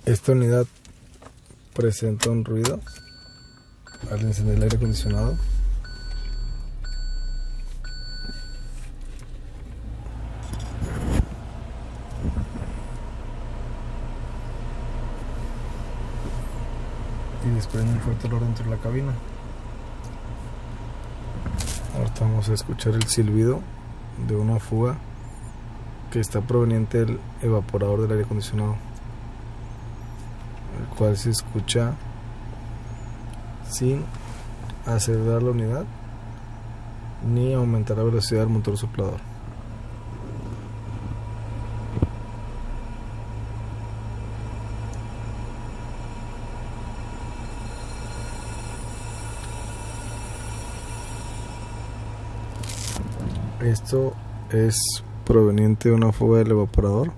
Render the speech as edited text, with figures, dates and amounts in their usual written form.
Esta unidad presenta un ruido al encender el aire acondicionado. Y desprende un fuerte olor dentro de la cabina. Ahorita vamos a escuchar el silbido de una fuga que está proveniente del evaporador del aire acondicionado, el cual se escucha sin acelerar la unidad ni aumentar la velocidad del motor soplador. Esto es proveniente de una fuga del evaporador